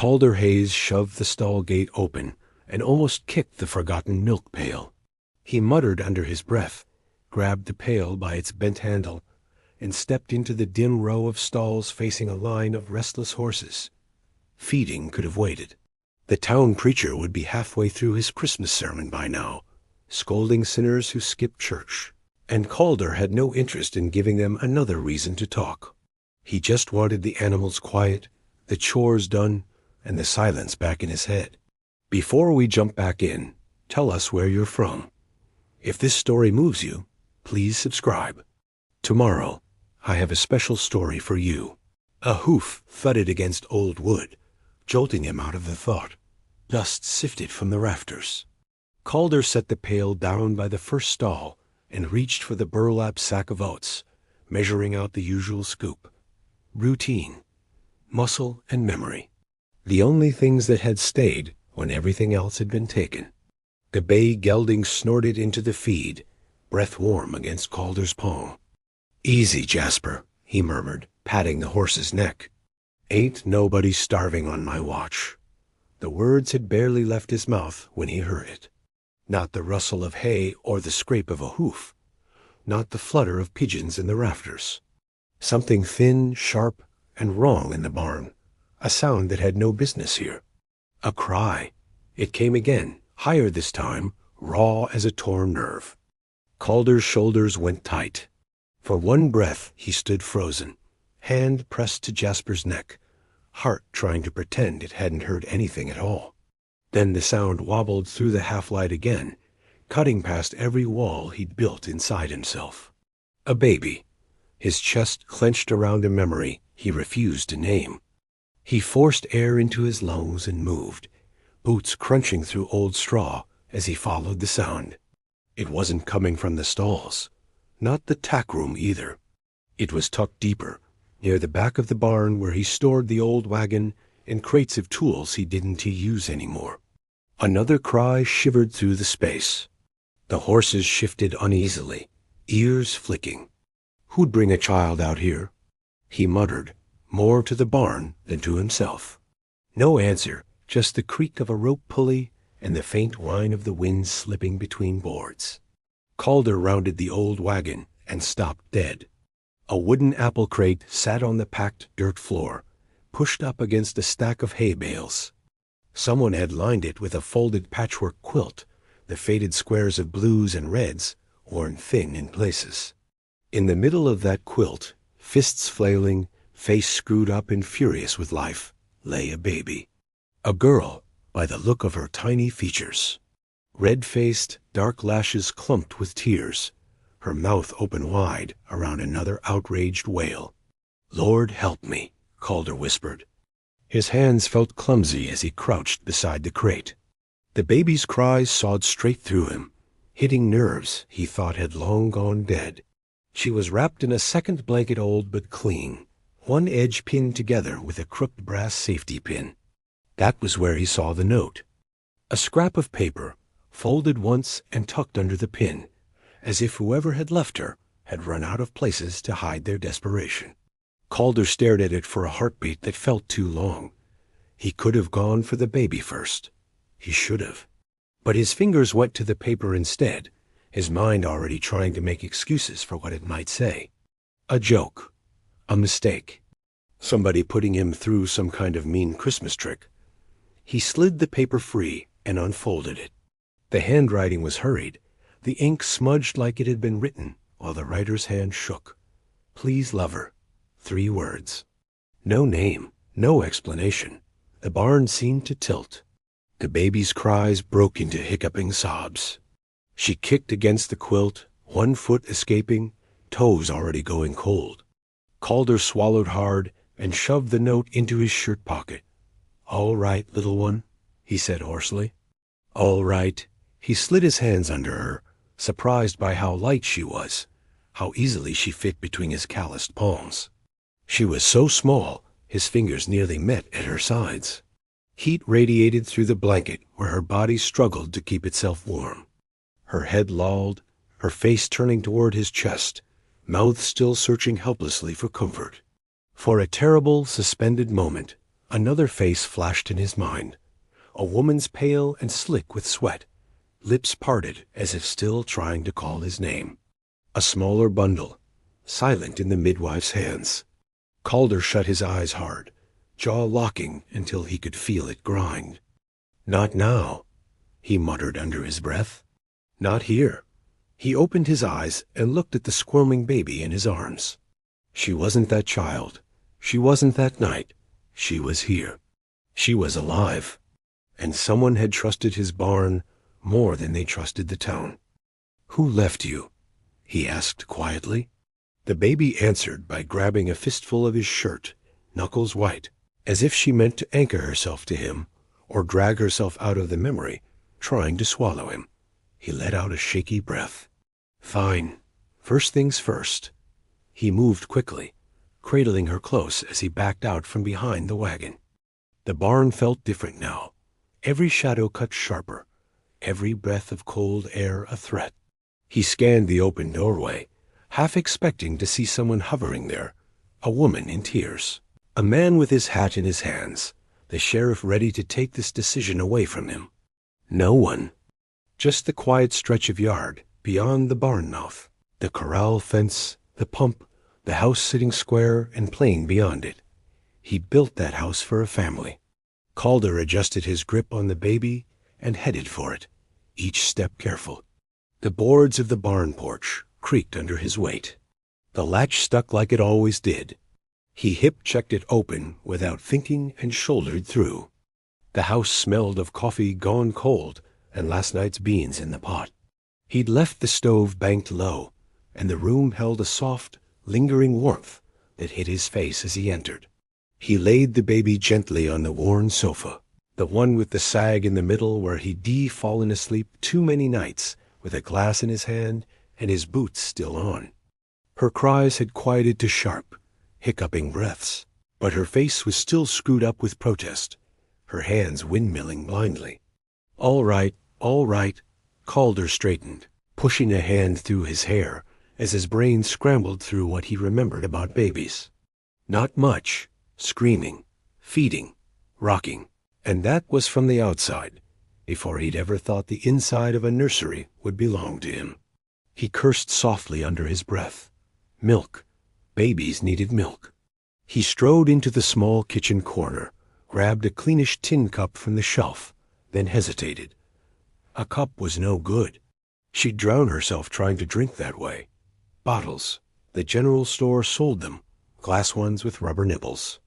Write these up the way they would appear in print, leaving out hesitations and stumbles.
Calder Hayes shoved the stall gate open and almost kicked the forgotten milk pail. He muttered under his breath, grabbed the pail by its bent handle, and stepped into the dim row of stalls facing a line of restless horses. Feeding could have waited. The town preacher would be halfway through his Christmas sermon by now, scolding sinners who skipped church, and Calder had no interest in giving them another reason to talk. He just wanted the animals quiet, the chores done, and the silence back in his head. Before we jump back in, tell us where you're from. If this story moves you, please subscribe. Tomorrow, I have a special story for you. A hoof thudded against old wood, jolting him out of the thought. Dust sifted from the rafters. Calder set the pail down by the first stall and reached for the burlap sack of oats, measuring out the usual scoop. Routine, muscle, and memory. The only things that had stayed when everything else had been taken. The bay gelding snorted into the feed, breath warm against Calder's palm. "Easy, Jasper," he murmured, patting the horse's neck. "Ain't nobody starving on my watch." The words had barely left his mouth when he heard it. Not the rustle of hay or the scrape of a hoof. Not the flutter of pigeons in the rafters. Something thin, sharp, and wrong in the barn. A sound that had no business here. A cry. It came again, higher this time, raw as a torn nerve. Calder's shoulders went tight. For one breath he stood frozen, hand pressed to Jasper's neck, heart trying to pretend it hadn't heard anything at all. Then the sound wobbled through the half-light again, cutting past every wall he'd built inside himself. A baby, his chest clenched around a memory he refused to name. He forced air into his lungs and moved, boots crunching through old straw as he followed the sound. It wasn't coming from the stalls, not the tack room either. It was tucked deeper, near the back of the barn where he stored the old wagon and crates of tools he didn't use anymore. Another cry shivered through the space. The horses shifted uneasily, ears flicking. Who'd bring a child out here? He muttered, more to the barn than to himself. No answer, just the creak of a rope pulley and the faint whine of the wind slipping between boards. Calder rounded the old wagon and stopped dead. A wooden apple crate sat on the packed dirt floor, pushed up against a stack of hay bales. Someone had lined it with a folded patchwork quilt, the faded squares of blues and reds worn thin in places. In the middle of that quilt, fists flailing, face screwed up and furious with life, lay a baby. A girl, by the look of her tiny features. Red-faced, dark lashes clumped with tears, her mouth open wide around another outraged wail. "Lord help me," Calder whispered. His hands felt clumsy as he crouched beside the crate. The baby's cries sawed straight through him, hitting nerves he thought had long gone dead. She was wrapped in a second blanket, old but clean, one edge pinned together with a crooked brass safety pin. That was where he saw the note. A scrap of paper, folded once and tucked under the pin, as if whoever had left her had run out of places to hide their desperation. Calder stared at it for a heartbeat that felt too long. He could have gone for the baby first. He should have. But his fingers went to the paper instead, his mind already trying to make excuses for what it might say. A joke. A mistake. Somebody putting him through some kind of mean Christmas trick. He slid the paper free and unfolded it. The handwriting was hurried, the ink smudged like it had been written, while the writer's hand shook. "Please, lover." 3 words. No name, no explanation. The barn seemed to tilt. The baby's cries broke into hiccuping sobs. She kicked against the quilt, one foot escaping, toes already going cold. Calder swallowed hard and shoved the note into his shirt pocket. "All right, little one," he said hoarsely. "All right." He slid his hands under her, surprised by how light she was, how easily she fit between his calloused palms. She was so small, his fingers nearly met at her sides. Heat radiated through the blanket where her body struggled to keep itself warm. Her head lolled, her face turning toward his chest, mouth still searching helplessly for comfort. For a terrible, suspended moment, Another face flashed in his mind, a woman's pale and slick with sweat, lips parted as if still trying to call his name. A smaller bundle, silent in the midwife's hands. Calder shut his eyes hard, jaw locking until he could feel it grind. "Not now," he muttered under his breath. "Not here." He opened his eyes and looked at the squirming baby in his arms. She wasn't that child. She wasn't that night. She was here. She was alive. And someone had trusted his barn more than they trusted the town. "Who left you?" he asked quietly. The baby answered by grabbing a fistful of his shirt, knuckles white, as if she meant to anchor herself to him or drag herself out of the memory, trying to swallow him. He let out a shaky breath. "Fine. First things first." He moved quickly, cradling her close as he backed out from behind the wagon. The barn felt different now. Every shadow cut sharper, every breath of cold air a threat. He scanned the open doorway, half expecting to see someone hovering there, a woman in tears, a man with his hat in his hands, the sheriff ready to take this decision away from him. No one. Just the quiet stretch of yard beyond the barn mouth, the corral fence, the pump, the house sitting square and plain beyond it. He built that house for a family. Calder adjusted his grip on the baby and headed for it, each step careful. The boards of the barn porch creaked under his weight. The latch stuck like it always did. He hip-checked it open without thinking and shouldered through. The house smelled of coffee gone cold and last night's beans in the pot. He'd left the stove banked low, and the room held a soft, lingering warmth that hid his face as he entered. He laid the baby gently on the worn sofa, the one with the sag in the middle where he'd fallen asleep too many nights with a glass in his hand and his boots still on. Her cries had quieted to sharp, hiccuping breaths, but her face was still screwed up with protest, her hands windmilling blindly. All right, Calder straightened, pushing a hand through his hair as his brain scrambled through what he remembered about babies. Not much. Screaming, feeding, rocking, and that was from the outside, before he'd ever thought the inside of a nursery would belong to him. He cursed softly under his breath. Milk. Babies needed milk. He strode into the small kitchen corner, grabbed a cleanish tin cup from the shelf, then hesitated. A cup was no good. She'd drown herself trying to drink that way. Bottles. The general store sold them, glass ones with rubber nipples.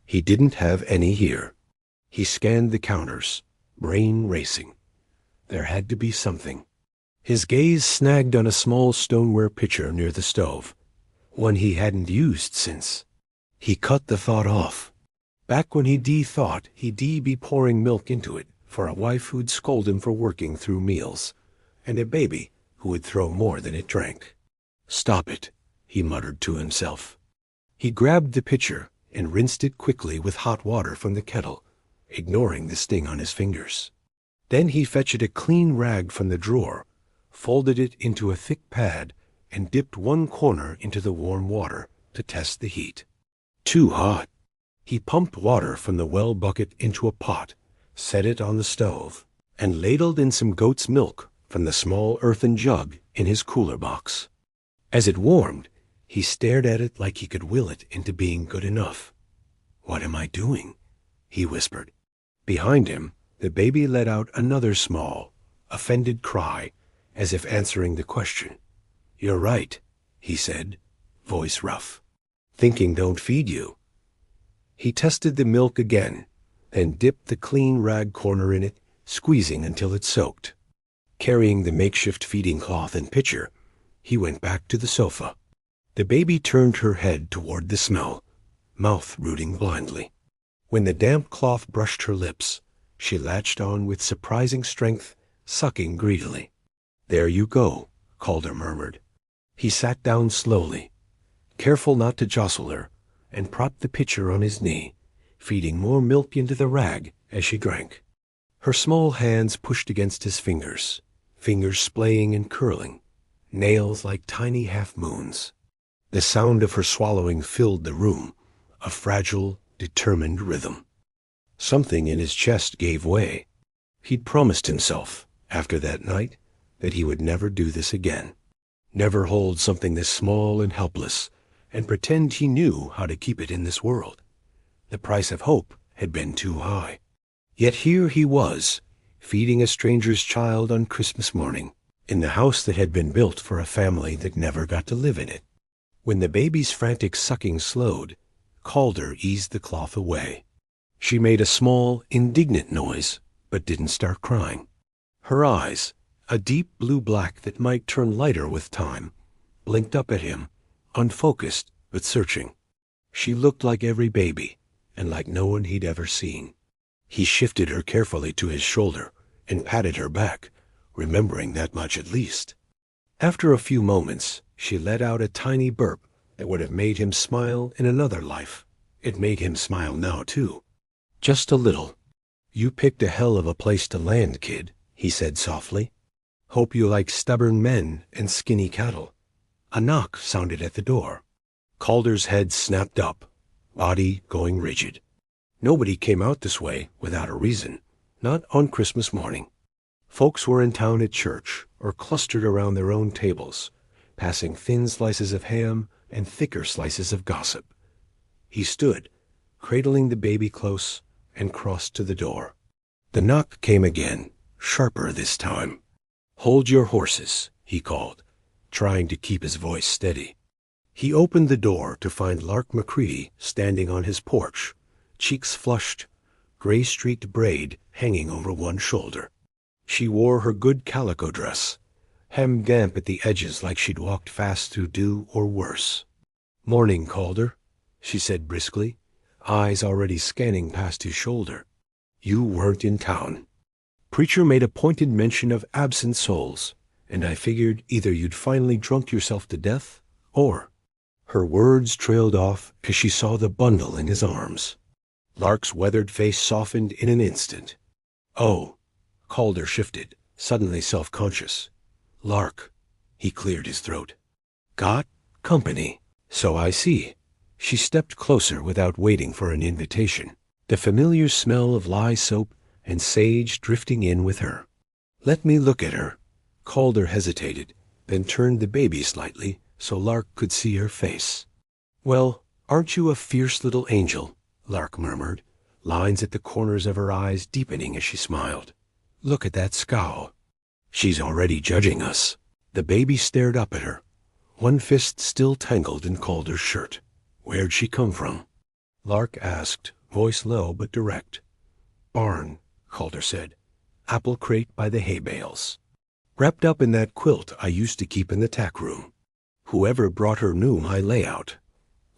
He didn't have any here. He scanned the counters, brain racing. There had to be something. His gaze snagged on a small stoneware pitcher near the stove, one he hadn't used since. He cut the thought off. Back when he'd thought he'd be pouring milk into it for a wife who'd scold him for working through meals, and a baby who would throw more than it drank. "Stop it," he muttered to himself. He grabbed the pitcher and rinsed it quickly with hot water from the kettle, ignoring the sting on his fingers. Then he fetched a clean rag from the drawer, folded it into a thick pad, and dipped one corner into the warm water to test the heat. Too hot. He pumped water from the well bucket into a pot, set it on the stove, and ladled in some goat's milk from the small earthen jug in his cooler box. As it warmed, he stared at it like he could will it into being good enough. "What am I doing?" he whispered. Behind him, the baby let out another small, offended cry, as if answering the question. "You're right," he said, voice rough. "Thinking don't feed you." He tested the milk again, then dipped the clean rag corner in it, squeezing until it soaked. Carrying the makeshift feeding cloth and pitcher, he went back to the sofa. The baby turned her head toward the smell, mouth rooting blindly. When the damp cloth brushed her lips, she latched on with surprising strength, sucking greedily. "There you go," Calder murmured. He sat down slowly, careful not to jostle her, and propped the pitcher on his knee, feeding more milk into the rag as she drank. Her small hands pushed against his fingers splaying and curling, nails like tiny half-moons. The sound of her swallowing filled the room, a fragile, determined rhythm. Something in his chest gave way. He'd promised himself, after that night, that he would never do this again. Never hold something this small and helpless, and pretend he knew how to keep it in this world. The price of hope had been too high. Yet here he was, feeding a stranger's child on Christmas morning, in the house that had been built for a family that never got to live in it. When the baby's frantic sucking slowed, Calder eased the cloth away. She made a small, indignant noise, but didn't start crying. Her eyes, a deep blue-black that might turn lighter with time, blinked up at him, unfocused but searching. She looked like every baby, and like no one he'd ever seen. He shifted her carefully to his shoulder and patted her back, remembering that much at least. After a few moments, she let out a tiny burp that would have made him smile in another life. It made him smile now, too. Just a little. "You picked a hell of a place to land, kid," he said softly. "Hope you like stubborn men and skinny cattle." A knock sounded at the door. Calder's head snapped up, body going rigid. Nobody came out this way without a reason, not on Christmas morning. Folks were in town at church or clustered around their own tables, passing thin slices of ham and thicker slices of gossip. He stood, cradling the baby close, and crossed to the door. The knock came again, sharper this time. "Hold your horses," he called, trying to keep his voice steady. He opened the door to find Lark McCready standing on his porch, cheeks flushed, gray-streaked braid hanging over one shoulder. She wore her good calico dress, hemmed damp at the edges like she'd walked fast through dew or worse. "Morning, Calder," she said briskly, eyes already scanning past his shoulder. "You weren't in town. Preacher made a pointed mention of absent souls, and I figured either you'd finally drunk yourself to death, or—" Her words trailed off as she saw the bundle in his arms. Lark's weathered face softened in an instant. "Oh." Calder shifted, suddenly self-conscious. "Lark." He cleared his throat. "Got company. So I see." She stepped closer without waiting for an invitation, the familiar smell of lye soap and sage drifting in with her. "Let me look at her." Calder hesitated, then turned the baby slightly so Lark could see her face. "Well, aren't you a fierce little angel?" Lark murmured, lines at the corners of her eyes deepening as she smiled. "Look at that scowl." "She's already judging us." The baby stared up at her, one fist still tangled in Calder's shirt. "Where'd she come from?" Lark asked, voice low but direct. "Barn," Calder said. "Apple crate by the hay bales. Wrapped up in that quilt I used to keep in the tack room. Whoever brought her knew my layout."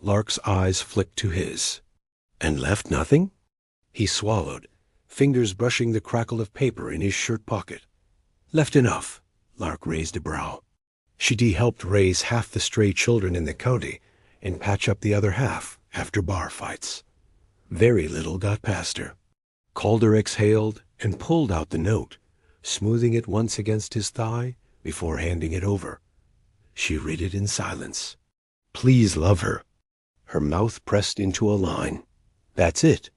Lark's eyes flicked to his. "And left nothing?" He swallowed, fingers brushing the crackle of paper in his shirt pocket. "Left enough." Lark raised a brow. "She'd helped raise half the stray children in the county and patch up the other half after bar fights. Very little got past her." Calder exhaled and pulled out the note, smoothing it once against his thigh before handing it over. She read it in silence. "Please love her." Her mouth pressed into a line. "That's it."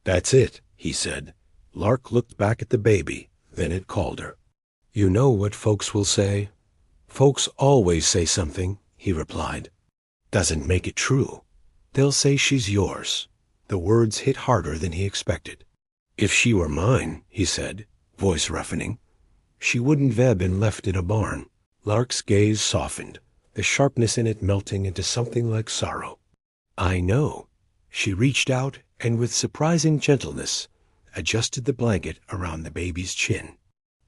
"That's it," he said. Lark looked back at the baby, then at Calder. "You know what folks will say?" "Folks always say something," he replied. "Doesn't make it true. They'll say she's yours." The words hit harder than he expected. "If she were mine," he said, voice roughening, "she wouldn't have been left in a barn." Lark's gaze softened, the sharpness in it melting into something like sorrow. "I know." She reached out and with surprising gentleness adjusted the blanket around the baby's chin.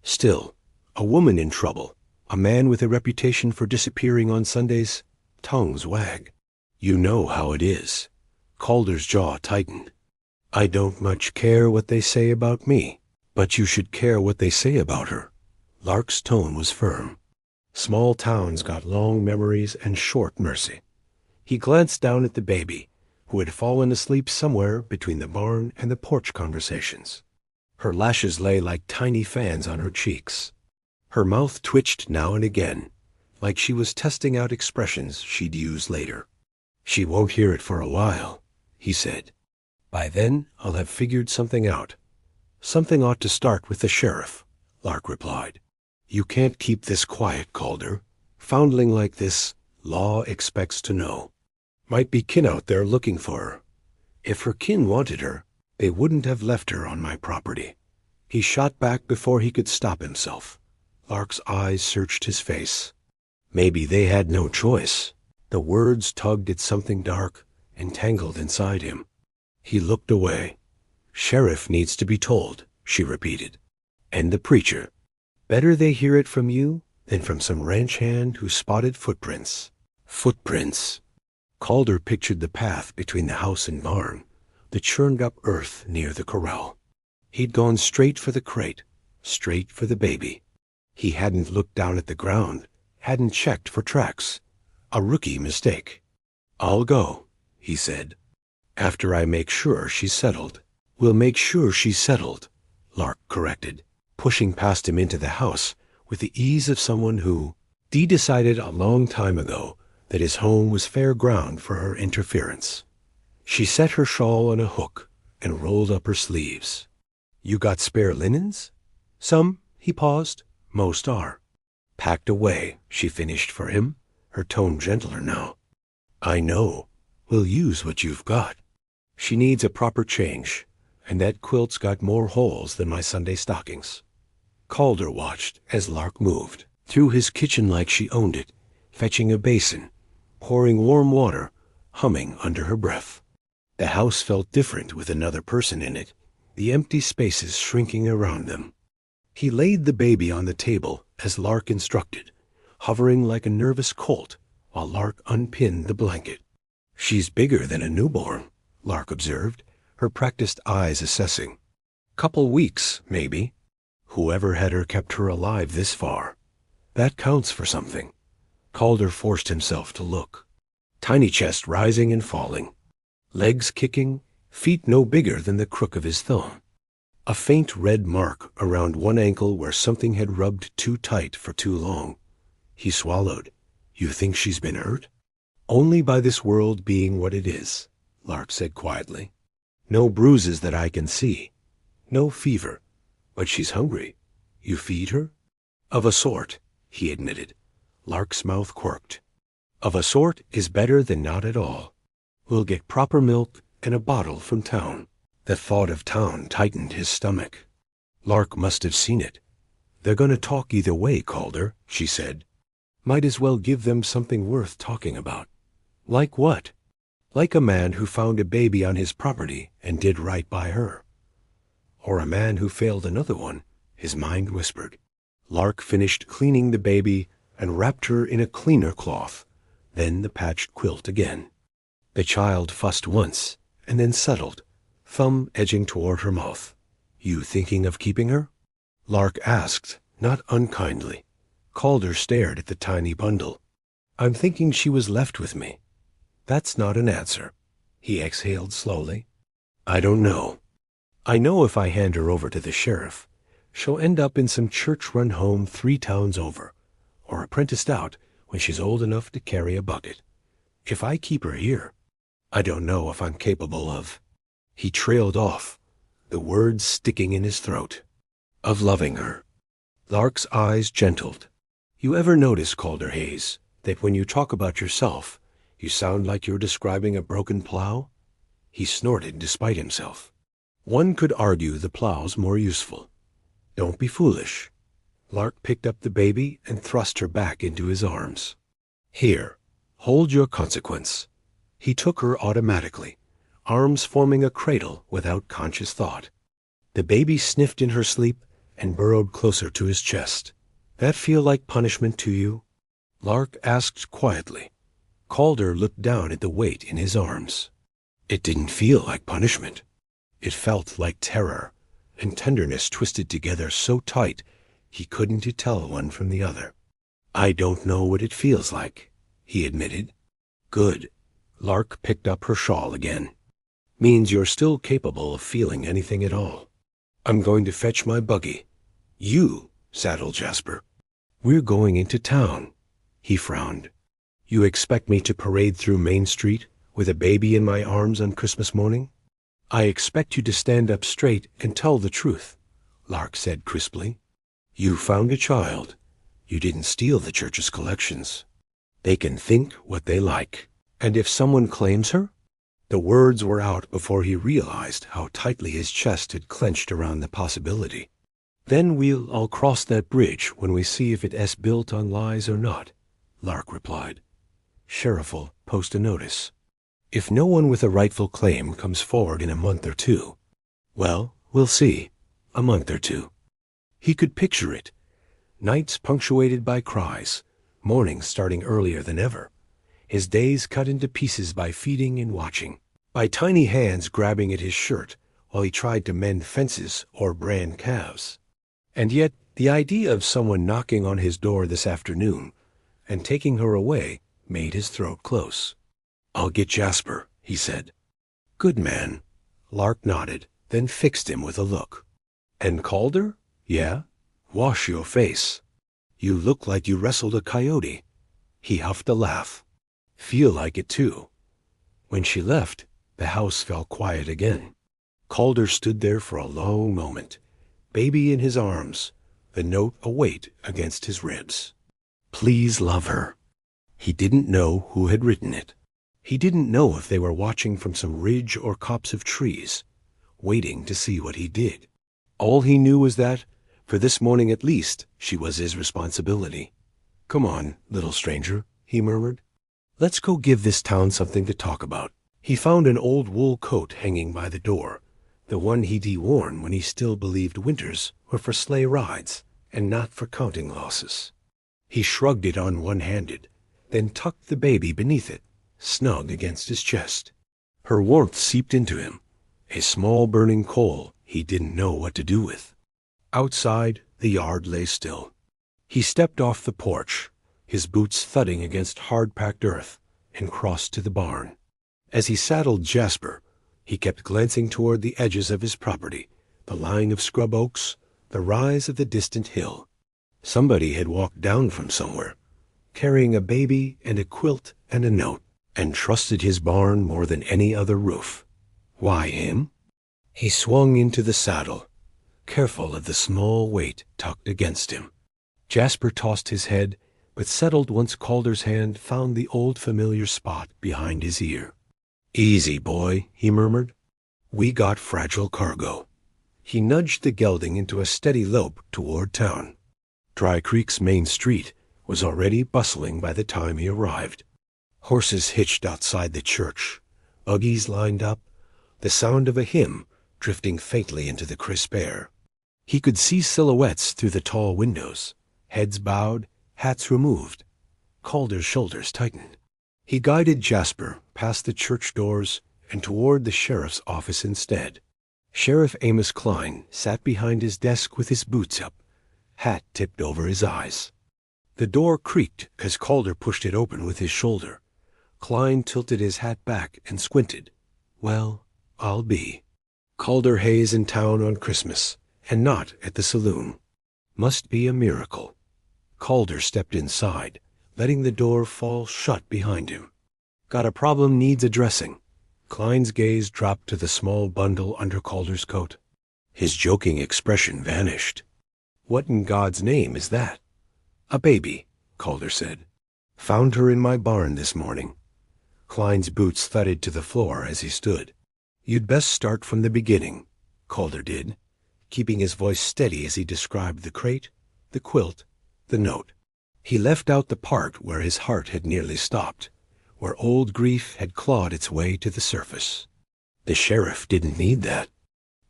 "Still, a woman in trouble, a man with a reputation for disappearing on Sundays, tongues wag. You know how it is." Calder's jaw tightened. "I don't much care what they say about me, but you should care what they say about her." Lark's tone was firm. Small towns got long memories and short mercy. He glanced down at the baby, who had fallen asleep somewhere between the barn and the porch conversations. Her lashes lay like tiny fans on her cheeks. Her mouth twitched now and again, like she was testing out expressions she'd use later. "She won't hear it for a while," he said. By then, I'll have figured something out. Something ought to start with the sheriff, Lark replied. You can't keep this quiet, Calder. Foundling like this, law expects to know. Might be kin out there looking for her. If her kin wanted her, they wouldn't have left her on my property. He shot back before he could stop himself. Lark's eyes searched his face. Maybe they had no choice. The words tugged at something dark, entangled inside him. He looked away. Sheriff needs to be told, she repeated. And the preacher. Better they hear it from you than from some ranch hand who spotted footprints. Footprints. Calder pictured the path between the house and barn, the churned-up earth near the corral. He'd gone straight for the crate, straight for the baby. He hadn't looked down at the ground, hadn't checked for tracks. A rookie mistake. I'll go, he said. After I make sure she's settled. We'll make sure she's settled, Lark corrected, pushing past him into the house with the ease of someone who decided a long time ago that his home was fair ground for her interference. She set her shawl on a hook and rolled up her sleeves. You got spare linens? Some, he paused. Most are. Packed away, she finished for him, her tone gentler now. I know. We'll use what you've got. She needs a proper change, and that quilt's got more holes than my Sunday stockings. Calder watched as Lark moved through his kitchen like she owned it, fetching a basin, pouring warm water, humming under her breath. The house felt different with another person in it, the empty spaces shrinking around them. He laid the baby on the table as Lark instructed, hovering like a nervous colt while Lark unpinned the blanket. She's bigger than a newborn, Lark observed, her practiced eyes assessing. Couple weeks, maybe. Whoever had her kept her alive this far. That counts for something. Calder forced himself to look. Tiny chest rising and falling. Legs kicking, feet no bigger than the crook of his thumb. A faint red mark around one ankle where something had rubbed too tight for too long. He swallowed. You think she's been hurt? Only by this world being what it is, Lark said quietly. No bruises that I can see. No fever. But she's hungry. You feed her? Of a sort, he admitted. Lark's mouth quirked. Of a sort is better than not at all. We'll get proper milk and a bottle from town. The thought of town tightened his stomach. Lark must have seen it. They're going to talk either way, Calder, she said. Might as well give them something worth talking about. Like what? Like a man who found a baby on his property and did right by her. Or a man who failed another one, his mind whispered. Lark finished cleaning the baby and wrapped her in a cleaner cloth, then the patched quilt again. The child fussed once, and then settled, thumb edging toward her mouth. You thinking of keeping her? Lark asked, not unkindly. Calder stared at the tiny bundle. I'm thinking she was left with me. That's not an answer. He exhaled slowly. I don't know. I know if I hand her over to the sheriff, she'll end up in some church-run home 3 towns over, or apprenticed out when she's old enough to carry a bucket. If I keep her here, I don't know if I'm capable of... He trailed off, the words sticking in his throat. Of loving her. Lark's eyes gentled. You ever notice, Calder Hayes, that when you talk about yourself, you sound like you're describing a broken plow? He snorted despite himself. One could argue the plow's more useful. Don't be foolish. Lark picked up the baby and thrust her back into his arms. Here, hold your consequence. He took her automatically, arms forming a cradle without conscious thought. The baby sniffed in her sleep and burrowed closer to his chest. That feel like punishment to you? Lark asked quietly. Calder looked down at the weight in his arms. It didn't feel like punishment. It felt like terror, and tenderness twisted together so tight he couldn't tell one from the other. I don't know what it feels like, he admitted. Good. Lark picked up her shawl again. Means you're still capable of feeling anything at all. I'm going to fetch my buggy. You saddle Jasper. We're going into town. He frowned. You expect me to parade through Main Street with a baby in my arms on Christmas morning? I expect you to stand up straight and tell the truth, Lark said crisply. You found a child. You didn't steal the church's collections. They can think what they like. And if someone claims her? The words were out before he realized how tightly his chest had clenched around the possibility. Then we'll all cross that bridge when we see if it's built on lies or not, Lark replied. Sheriff'll post a notice. If no one with a rightful claim comes forward in a month or two, well, we'll see. A month or two. He could picture it. Nights punctuated by cries, mornings starting earlier than ever, his days cut into pieces by feeding and watching, by tiny hands grabbing at his shirt while he tried to mend fences or brand calves. And yet the idea of someone knocking on his door this afternoon and taking her away made his throat close. I'll get Jasper, he said. Good man. Lark nodded, then fixed him with a look. And Calder? Yeah? Wash your face. You look like you wrestled a coyote. He huffed a laugh. Feel like it too. When she left, the house fell quiet again. Calder stood there for a long moment, baby in his arms, the note a weight against his ribs. Please love her. He didn't know who had written it. He didn't know if they were watching from some ridge or copse of trees, waiting to see what he did. All he knew was that, for this morning at least, she was his responsibility. Come on, little stranger, he murmured. Let's go give this town something to talk about. He found an old wool coat hanging by the door, the one he'd worn when he still believed winters were for sleigh rides and not for counting losses. He shrugged it on one-handed, then tucked the baby beneath it, snug against his chest. Her warmth seeped into him, a small burning coal he didn't know what to do with. Outside, the yard lay still. He stepped off the porch, his boots thudding against hard-packed earth, and crossed to the barn. As he saddled Jasper, he kept glancing toward the edges of his property, the line of scrub oaks, the rise of the distant hill. Somebody had walked down from somewhere, carrying a baby and a quilt and a note, and trusted his barn more than any other roof. Why him? He swung into the saddle, careful of the small weight tucked against him. Jasper tossed his head, but settled once Calder's hand found the old familiar spot behind his ear. Easy, boy, he murmured. We got fragile cargo. He nudged the gelding into a steady lope toward town. Dry Creek's main street was already bustling by the time he arrived. Horses hitched outside the church, buggies lined up, the sound of a hymn drifting faintly into the crisp air. He could see silhouettes through the tall windows, heads bowed, hats removed. Calder's shoulders tightened. He guided Jasper past the church doors and toward the sheriff's office instead. Sheriff Amos Klein sat behind his desk with his boots up, hat tipped over his eyes. The door creaked as Calder pushed it open with his shoulder. Klein tilted his hat back and squinted. Well, I'll be. Calder Hayes in town on Christmas, and not at the saloon. Must be a miracle. Calder stepped inside, letting the door fall shut behind him. Got a problem needs addressing. Klein's gaze dropped to the small bundle under Calder's coat. His joking expression vanished. What in God's name is that? A baby, Calder said. Found her in my barn this morning. Klein's boots thudded to the floor as he stood. You'd best start from the beginning, Calder did, keeping his voice steady as he described the crate, the quilt, the note. He left out the part where his heart had nearly stopped, where old grief had clawed its way to the surface. The sheriff didn't need that.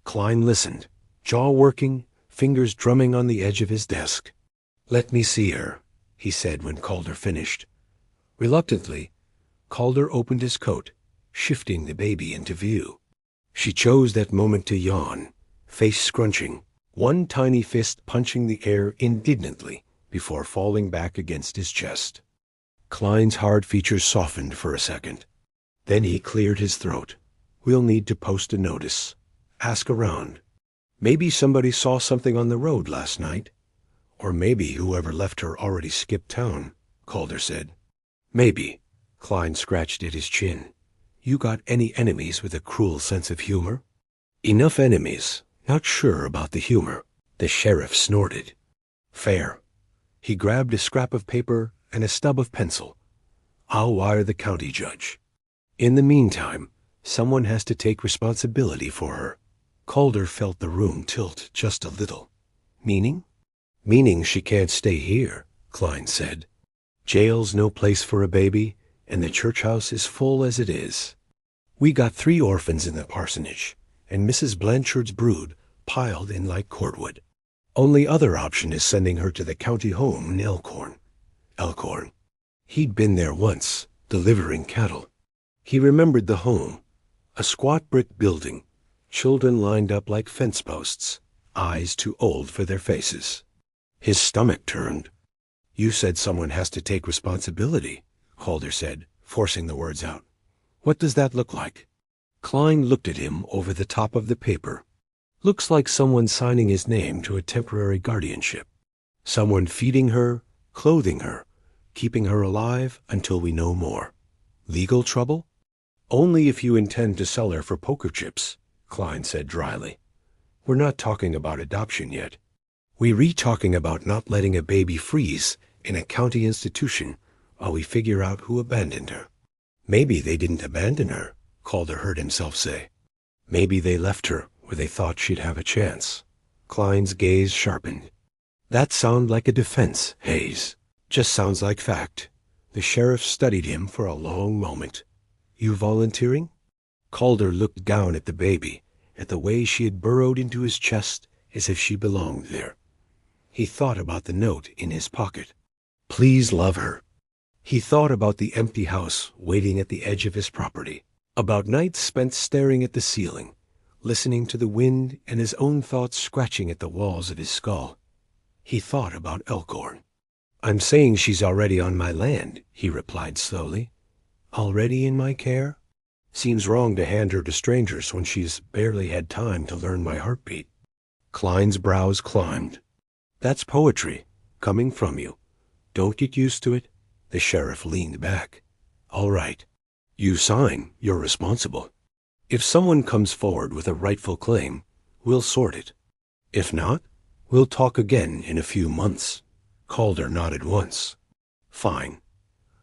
Klein listened, jaw working, fingers drumming on the edge of his desk. Let me see her, he said when Calder finished. Reluctantly, Calder opened his coat, shifting the baby into view. She chose that moment to yawn, face scrunching, one tiny fist punching the air indignantly before falling back against his chest. Klein's hard features softened for a second. Then he cleared his throat. We'll need to post a notice. Ask around. Maybe somebody saw something on the road last night. Or maybe whoever left her already skipped town, Calder said. Maybe. Klein scratched at his chin. You got any enemies with a cruel sense of humor? Enough enemies. Not sure about the humor. The sheriff snorted. Fair. He grabbed a scrap of paper and a stub of pencil. I'll wire the county judge. In the meantime, someone has to take responsibility for her. Calder felt the room tilt just a little. Meaning? Meaning she can't stay here, Klein said. Jail's no place for a baby, and the church house is full as it is. We got 3 orphans in the parsonage, and Mrs. Blanchard's brood piled in like cordwood. Only other option is sending her to the county home in Elkhorn. Elkhorn. He'd been there once, delivering cattle. He remembered the home, a squat brick building, children lined up like fence posts, eyes too old for their faces. His stomach turned. You said someone has to take responsibility, Calder said, forcing the words out. What does that look like? Klein looked at him over the top of the paper. Looks like someone signing his name to a temporary guardianship. Someone feeding her, clothing her, keeping her alive until we know more. Legal trouble? Only if you intend to sell her for poker chips, Klein said dryly. We're not talking about adoption yet. We're talking about not letting a baby freeze in a county institution while we figure out who abandoned her. Maybe they didn't abandon her, Calder heard himself say. Maybe they left her where they thought she'd have a chance. Klein's gaze sharpened. That sounds like a defense, Hayes. Just sounds like fact. The sheriff studied him for a long moment. You volunteering? Calder looked down at the baby, at the way she had burrowed into his chest as if she belonged there. He thought about the note in his pocket. Please love her. He thought about the empty house waiting at the edge of his property, about nights spent staring at the ceiling, listening to the wind and his own thoughts scratching at the walls of his skull. He thought about Elkhorn. I'm saying she's already on my land, he replied slowly. Already in my care? Seems wrong to hand her to strangers when she's barely had time to learn my heartbeat. Klein's brows climbed. That's poetry, coming from you. Don't get used to it. The sheriff leaned back. All right. You sign, you're responsible. If someone comes forward with a rightful claim, we'll sort it. If not, we'll talk again in a few months. Calder nodded once. Fine.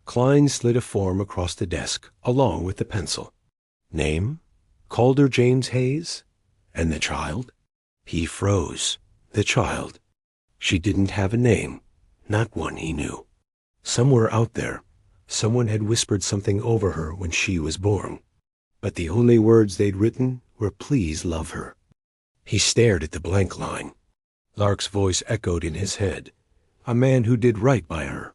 Klein slid a form across the desk, along with the pencil. Name? Calder James Hayes? And the child? He froze. The child. She didn't have a name. Not one he knew. Somewhere out there, someone had whispered something over her when she was born. But the only words they'd written were please love her. He stared at the blank line. Lark's voice echoed in his head. A man who did right by her.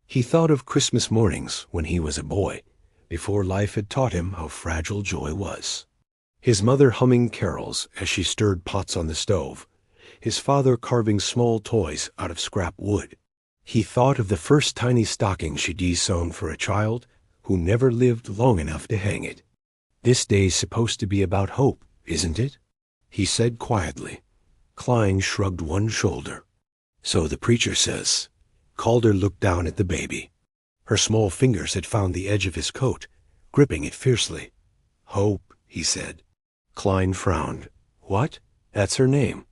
He thought of Christmas mornings when he was a boy, before life had taught him how fragile joy was. His mother humming carols as she stirred pots on the stove, his father carving small toys out of scrap wood. He thought of the first tiny stocking she'd sewn for a child who never lived long enough to hang it. This day's supposed to be about hope, isn't it? He said quietly. Klein shrugged one shoulder. So the preacher says. Calder looked down at the baby. Her small fingers had found the edge of his coat, gripping it fiercely. Hope, he said. Klein frowned. What? That's her name.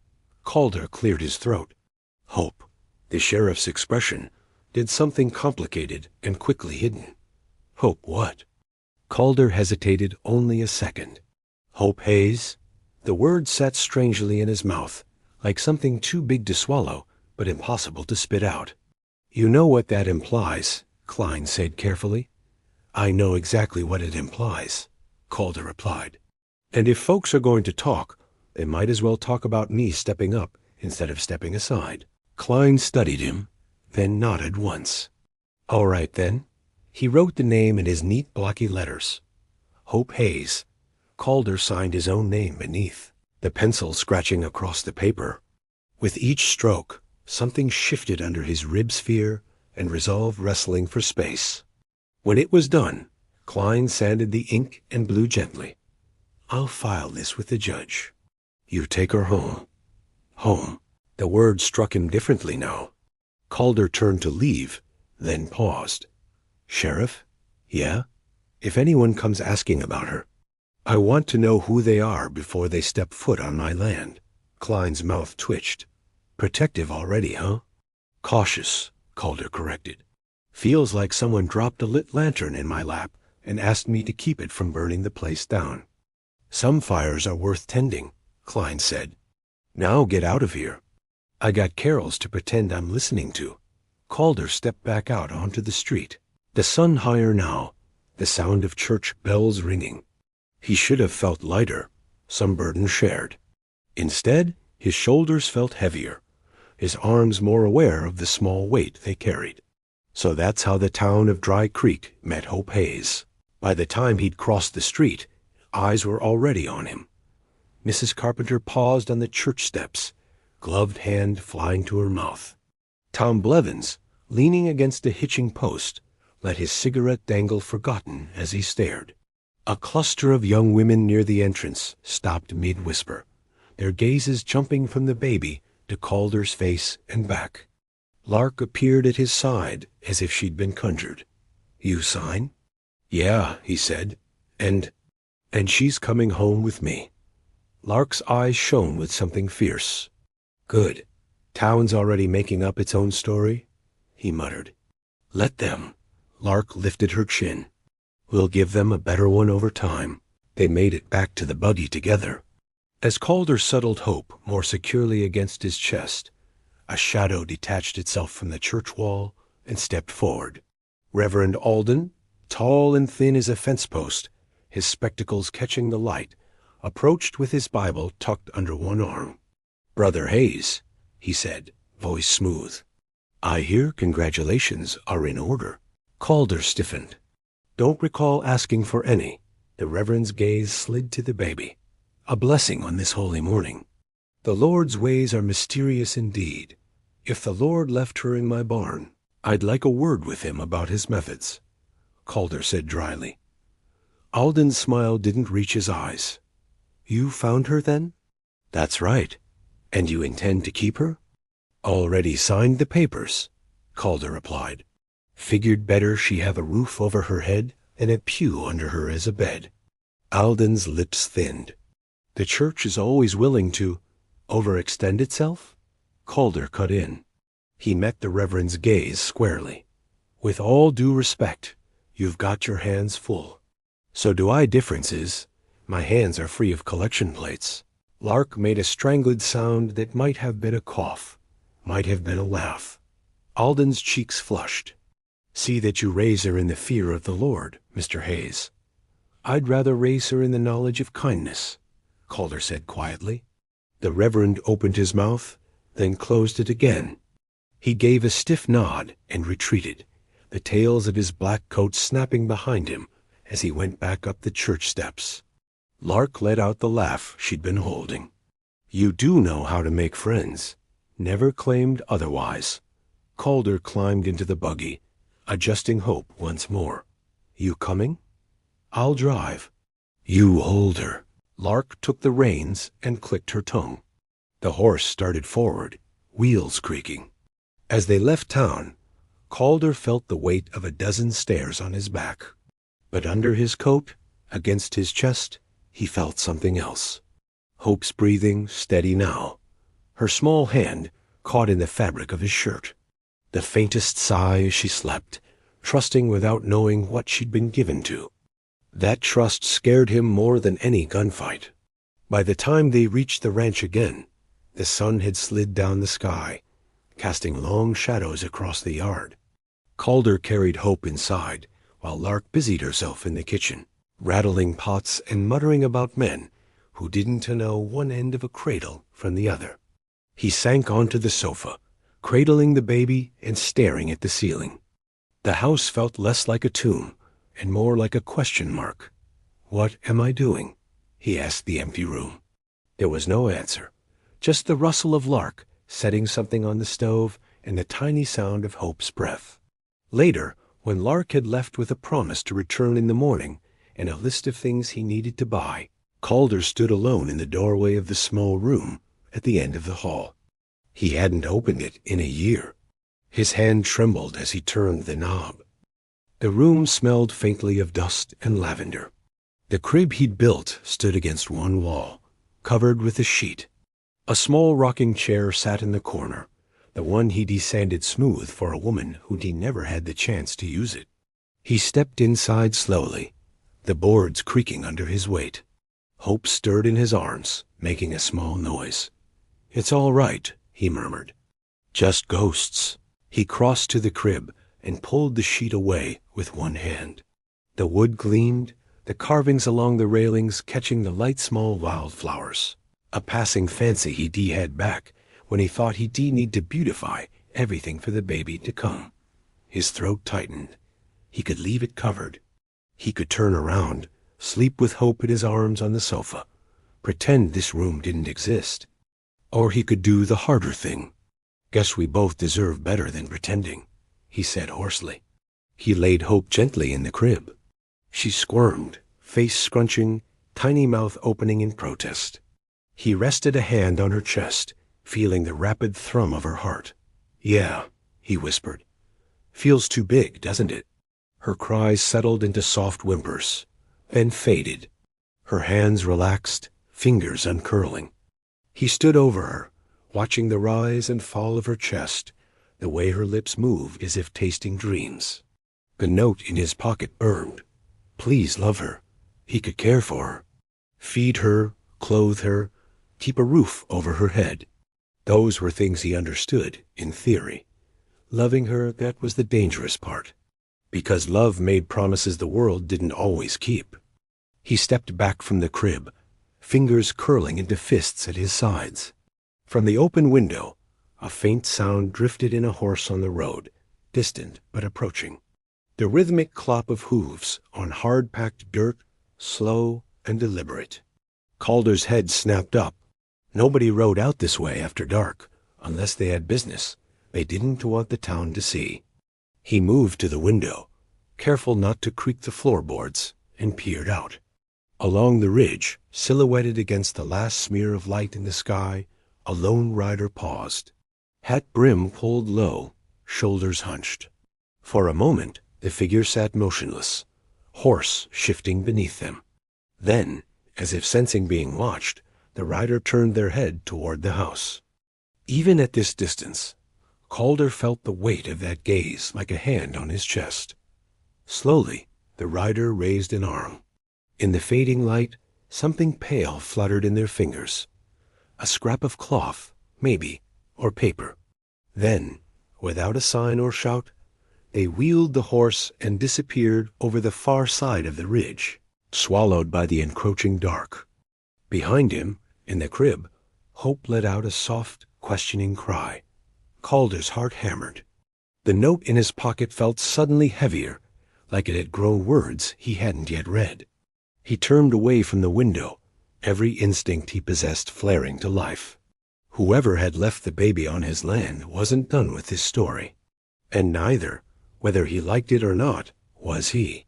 Calder cleared his throat. Hope. The sheriff's expression did something complicated and quickly hidden. Hope what? Calder hesitated only a second. Hope Hayes? The word sat strangely in his mouth, like something too big to swallow, but impossible to spit out. You know what that implies, Klein said carefully. I know exactly what it implies, Calder replied. And if folks are going to talk, they might as well talk about me stepping up instead of stepping aside. Klein studied him, then nodded once. All right, then. He wrote the name in his neat blocky letters. Hope Hayes. Calder signed his own name beneath, the pencil scratching across the paper. With each stroke, something shifted under his rib sphere and resolve wrestling for space. When it was done, Klein sanded the ink and blew gently. I'll file this with the judge. You take her home. Home. The word struck him differently now. Calder turned to leave, then paused. Sheriff? Yeah? If anyone comes asking about her. I want to know who they are before they step foot on my land. Klein's mouth twitched. Protective already, huh? Cautious, Calder corrected. Feels like someone dropped a lit lantern in my lap and asked me to keep it from burning the place down. Some fires are worth tending, Klein said. Now get out of here. I got carols to pretend I'm listening to. Calder stepped back out onto the street. The sun higher now, the sound of church bells ringing. He should have felt lighter, some burden shared. Instead, his shoulders felt heavier, his arms more aware of the small weight they carried. So that's how the town of Dry Creek met Hope Hayes. By the time he'd crossed the street, eyes were already on him. Mrs. Carpenter paused on the church steps, gloved hand flying to her mouth. Tom Blevins, leaning against a hitching post, let his cigarette dangle forgotten as he stared. A cluster of young women near the entrance stopped mid-whisper, their gazes jumping from the baby to Calder's face and back. Lark appeared at his side as if she'd been conjured. You sign? Yeah, he said. And she's coming home with me. Lark's eyes shone with something fierce. Good. Town's already making up its own story, he muttered. Let them. Lark lifted her chin. We'll give them a better one over time. They made it back to the buggy together. As Calder settled Hope more securely against his chest, a shadow detached itself from the church wall and stepped forward. Reverend Alden, tall and thin as a fence post, his spectacles catching the light, approached with his Bible tucked under one arm. Brother Hayes, he said, voice smooth. I hear congratulations are in order. Calder stiffened. Don't recall asking for any. The Reverend's gaze slid to the baby. A blessing on this holy morning. The Lord's ways are mysterious indeed. If the Lord left her in my barn, I'd like a word with him about his methods, Calder said dryly. Alden's smile didn't reach his eyes. You found her then? That's right. And you intend to keep her? Already signed the papers, Calder replied. Figured better she have a roof over her head and a pew under her as a bed. Alden's lips thinned. The church is always willing to overextend itself? Calder cut in. He met the Reverend's gaze squarely. With all due respect, you've got your hands full. So do I. Difference is, my hands are free of collection plates. Lark made a strangled sound that might have been a cough, might have been a laugh. Alden's cheeks flushed. See that you raise her in the fear of the Lord, Mr. Hayes. I'd rather raise her in the knowledge of kindness, Calder said quietly. The Reverend opened his mouth, then closed it again. He gave a stiff nod and retreated, the tails of his black coat snapping behind him as he went back up the church steps. Lark let out the laugh she'd been holding. You do know how to make friends. Never claimed otherwise. Calder climbed into the buggy, adjusting Hope once more. You coming? I'll drive. You hold her. Lark took the reins and clicked her tongue. The horse started forward, wheels creaking. As they left town, Calder felt the weight of a dozen stairs on his back. But under his coat, against his chest, he felt something else. Hope's breathing steady now. Her small hand caught in the fabric of his shirt. The faintest sigh as she slept, trusting without knowing what she'd been given to. That trust scared him more than any gunfight. By the time they reached the ranch again, the sun had slid down the sky, casting long shadows across the yard. Calder carried Hope inside, while Lark busied herself in the kitchen, rattling pots and muttering about men who didn't know one end of a cradle from the other. He sank onto the sofa, cradling the baby and staring at the ceiling. The house felt less like a tomb and more like a question mark. What am I doing? He asked the empty room. There was no answer, just the rustle of Lark setting something on the stove and the tiny sound of Hope's breath. Later, when Lark had left with a promise to return in the morning and a list of things he needed to buy, Calder stood alone in the doorway of the small room at the end of the hall. He hadn't opened it in a year. His hand trembled as he turned the knob. The room smelled faintly of dust and lavender. The crib he'd built stood against one wall, covered with a sheet. A small rocking chair sat in the corner, the one he'd sanded smooth for a woman who'd never had the chance to use it. He stepped inside slowly, the boards creaking under his weight. Hope stirred in his arms, making a small noise. "It's all right," he murmured. "Just ghosts." He crossed to the crib and pulled the sheet away with one hand. The wood gleamed, the carvings along the railings catching the light small wildflowers. A passing fancy he had back when he thought he need to beautify everything for the baby to come. His throat tightened. He could leave it covered. He could turn around, sleep with Hope in his arms on the sofa, pretend this room didn't exist. Or he could do the harder thing. "Guess we both deserve better than pretending," he said hoarsely. He laid Hope gently in the crib. She squirmed, face scrunching, tiny mouth opening in protest. He rested a hand on her chest, feeling the rapid thrum of her heart. "Yeah," he whispered. "Feels too big, doesn't it?" Her cries settled into soft whimpers, then faded. Her hands relaxed, fingers uncurling. He stood over her, watching the rise and fall of her chest, the way her lips moved as if tasting dreams. The note in his pocket burned. Please love her. He could care for her. Feed her, clothe her, keep a roof over her head. Those were things he understood, in theory. Loving her, that was the dangerous part. Because love made promises the world didn't always keep. He stepped back from the crib, fingers curling into fists at his sides. From the open window, a faint sound drifted in a horse on the road, distant but approaching. The rhythmic clop of hooves on hard-packed dirt, slow and deliberate. Calder's head snapped up. Nobody rode out this way after dark, unless they had business they didn't want the town to see. He moved to the window, careful not to creak the floorboards, and peered out. Along the ridge, silhouetted against the last smear of light in the sky, a lone rider paused. Hat brim pulled low, shoulders hunched. For a moment, the figure sat motionless, horse shifting beneath them. Then, as if sensing being watched, the rider turned their head toward the house. Even at this distance, Calder felt the weight of that gaze like a hand on his chest. Slowly, the rider raised an arm. In the fading light, something pale fluttered in their fingers. A scrap of cloth, maybe, or paper. Then, without a sign or shout, they wheeled the horse and disappeared over the far side of the ridge, swallowed by the encroaching dark. Behind him, in the crib, Hope let out a soft, questioning cry. Calder's heart hammered. The note in his pocket felt suddenly heavier, like it had grown words he hadn't yet read. He turned away from the window, every instinct he possessed flaring to life. Whoever had left the baby on his land wasn't done with his story. And neither, whether he liked it or not, was he.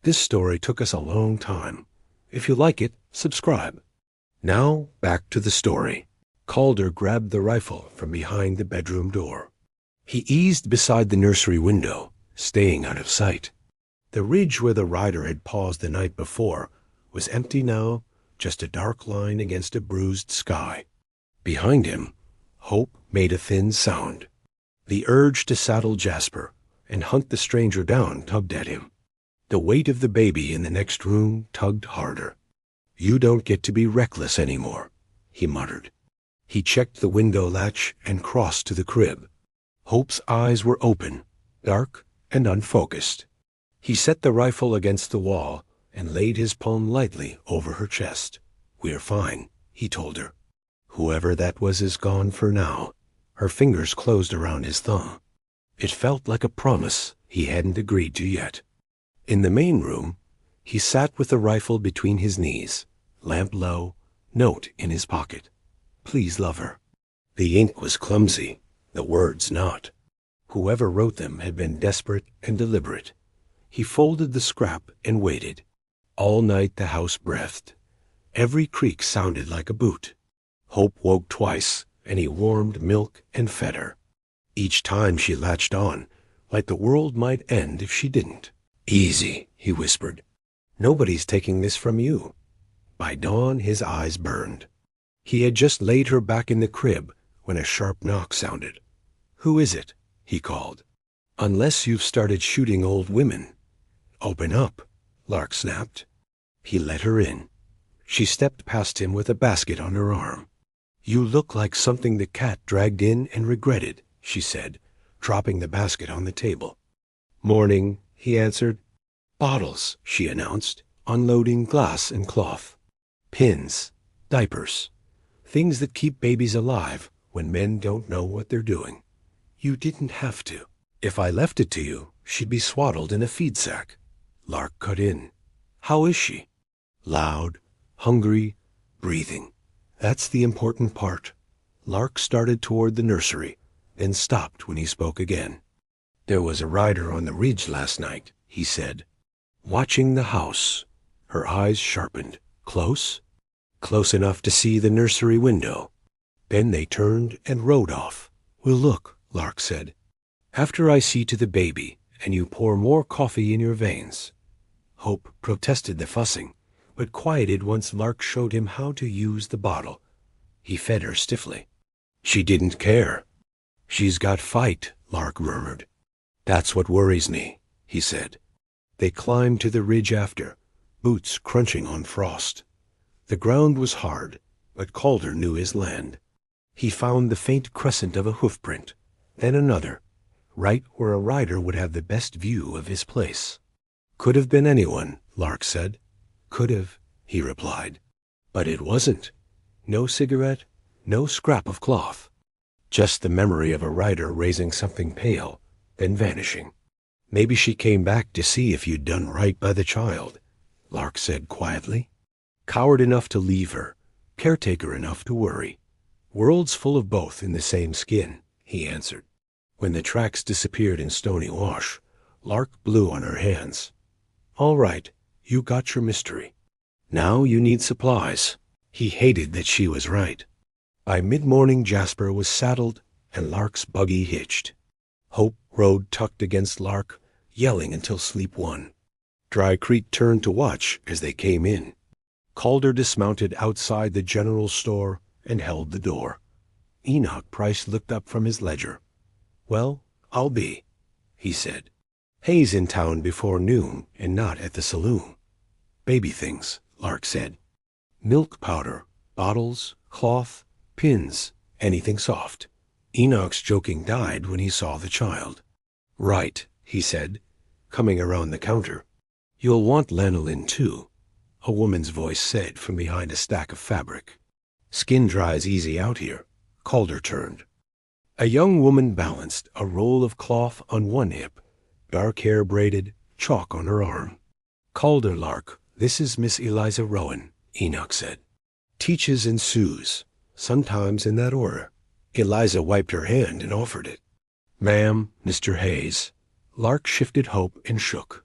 This story took us a long time. If you like it, subscribe. Now, back to the story. Calder grabbed the rifle from behind the bedroom door. He eased beside the nursery window, staying out of sight. The ridge where the rider had paused the night before was empty now, just a dark line against a bruised sky. Behind him, Hope made a thin sound. The urge to saddle Jasper and hunt the stranger down tugged at him. The weight of the baby in the next room tugged harder. "You don't get to be reckless anymore," he muttered. He checked the window latch and crossed to the crib. Hope's eyes were open, dark and unfocused. He set the rifle against the wall and laid his palm lightly over her chest. "We're fine," he told her. Whoever that was is gone for now. Her fingers closed around his thumb. It felt like a promise he hadn't agreed to yet. In the main room, he sat with the rifle between his knees, lamp low, note in his pocket. Please love her. The ink was clumsy, the words not. Whoever wrote them had been desperate and deliberate. He folded the scrap and waited. All night the house breathed. Every creak sounded like a boot. Hope woke twice, and he warmed milk and fed her. Each time she latched on, like the world might end if she didn't. "Easy," he whispered. Nobody's taking this from you." By dawn, his eyes burned. He had just laid her back in the crib when a sharp knock sounded. "Who is it?" he called. "Unless you've started shooting old women." "Open up," Lark snapped. He let her in. She stepped past him with a basket on her arm. "You look like something the cat dragged in and regretted," she said, dropping the basket on the table. "Morning," he answered. "Bottles," she announced, unloading glass and cloth. "Pins, diapers, things that keep babies alive when men don't know what they're doing. You didn't have to. If I left it to you, she'd be swaddled in a feed sack." Lark cut in. "How is she?" "Loud, hungry, breathing. That's the important part." Lark started toward the nursery, then stopped when he spoke again. "There was a rider on the ridge last night," he said. "Watching the house." Her eyes sharpened. "Close?" "Close enough to see the nursery window." Then they turned and rode off. "We'll look," Lark said. "After I see to the baby, and you pour more coffee in your veins." Hope protested the fussing, but quieted once Lark showed him how to use the bottle. He fed her stiffly. She didn't care. "She's got fight," Lark murmured. "That's what worries me," he said. They climbed to the ridge after, boots crunching on frost. The ground was hard, but Calder knew his land. He found the faint crescent of a hoofprint, then another, right where a rider would have the best view of his place. "Could have been anyone," Lark said. "Could have," he replied. But it wasn't. No cigarette, no scrap of cloth. Just the memory of a rider raising something pale, then vanishing. "Maybe she came back to see if you'd done right by the child," Lark said quietly. "Coward enough to leave her, caretaker enough to worry. Worlds full of both in the same skin," he answered. When the tracks disappeared in Stony Wash, Lark blew on her hands. "All right, you got your mystery. Now you need supplies." He hated that she was right. By mid-morning Jasper was saddled and Lark's buggy hitched. Hope rode tucked against Lark, yelling until sleep won. Dry Creek turned to watch as they came in. Calder dismounted outside the general store and held the door. Enoch Price looked up from his ledger. "Well, I'll be," he said. "Hayes in town before noon and not at the saloon." "Baby things," Lark said. "Milk powder, bottles, cloth, pins, anything soft." Enoch's joking died when he saw the child. "Right," he said, coming around the counter. "You'll want lanolin, too," a woman's voice said from behind a stack of fabric. "Skin dries easy out here." Calder turned. A young woman balanced a roll of cloth on one hip, dark hair braided, chalk on her arm. "Calder, Lark, this is Miss Eliza Rowan," Enoch said. "Teaches and sews, sometimes in that order." Eliza wiped her hand and offered it. "Ma'am, Mr. Hayes." Lark shifted hope and shook.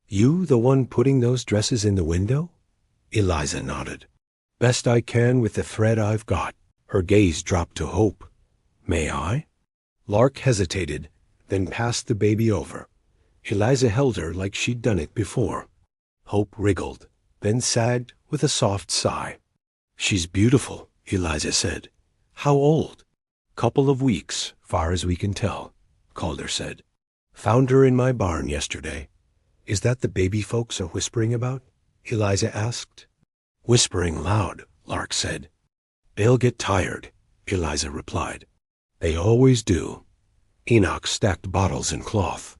"You the one putting those dresses in the window?" Eliza nodded. "Best I can with the thread I've got." Her gaze dropped to Hope. "May I?" Lark hesitated, then passed the baby over. Eliza held her like she'd done it before. Hope wriggled, then sagged with a soft sigh. "She's beautiful," Eliza said. "How old?" "Couple of weeks, far as we can tell," Calder said. "Found her in my barn yesterday." "Is that the baby folks are whispering about?" Eliza asked. "Whispering loud," Lark said. "They'll get tired," Eliza replied. "They always do." Enoch stacked bottles and cloth.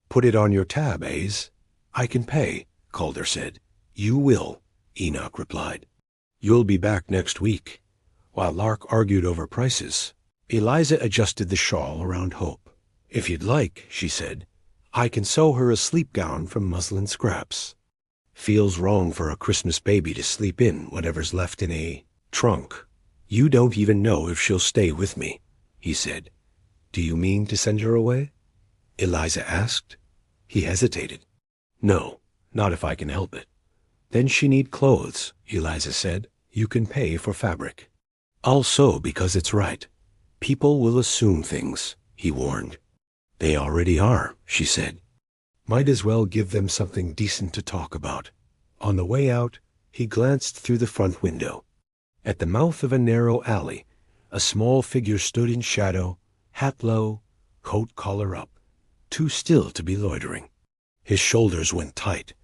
"Put it on your tab, Hayes." "I can pay," Calder said. "You will," Enoch replied. "You'll be back next week." While Lark argued over prices, Eliza adjusted the shawl around Hope. "If you'd like," she said, "I can sew her a sleep gown from muslin scraps." "Feels wrong for a Christmas baby to sleep in whatever's left in a trunk." "You don't even know if she'll stay with me," he said. "Do you mean to send her away?" Eliza asked. He hesitated. "No, not if I can help it." "Then she need clothes," Eliza said. "You can pay for fabric." "I'll sew because it's right. People will assume things," he warned. "They already are," she said. "Might as well give them something decent to talk about." On the way out, he glanced through the front window. At the mouth of a narrow alley, a small figure stood in shadow, hat low, coat collar up, too still to be loitering. His shoulders went tight.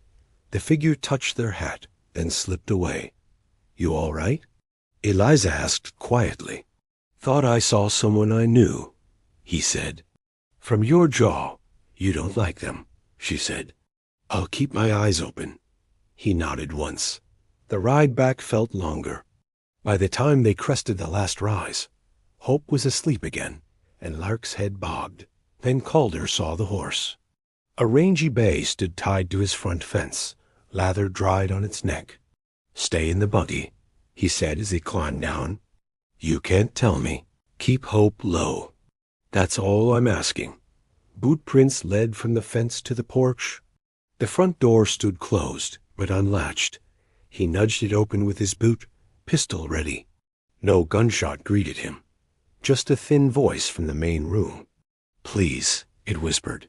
The figure touched their hat, then slipped away. "You all right?" Eliza asked quietly. "Thought I saw someone I knew," he said. "From your jaw, you don't like them," she said. "I'll keep my eyes open." He nodded once. The ride back felt longer. By the time they crested the last rise, Hope was asleep again, and Lark's head bogged. Then Calder saw the horse. A rangy bay stood tied to his front fence, lather dried on its neck. "Stay in the buggy," he said as he climbed down. "You can't tell me. Keep Hope low. That's all I'm asking." Boot prints led from the fence to the porch. The front door stood closed, but unlatched. He nudged it open with his boot, pistol ready. No gunshot greeted him. Just a thin voice from the main room. "Please," it whispered.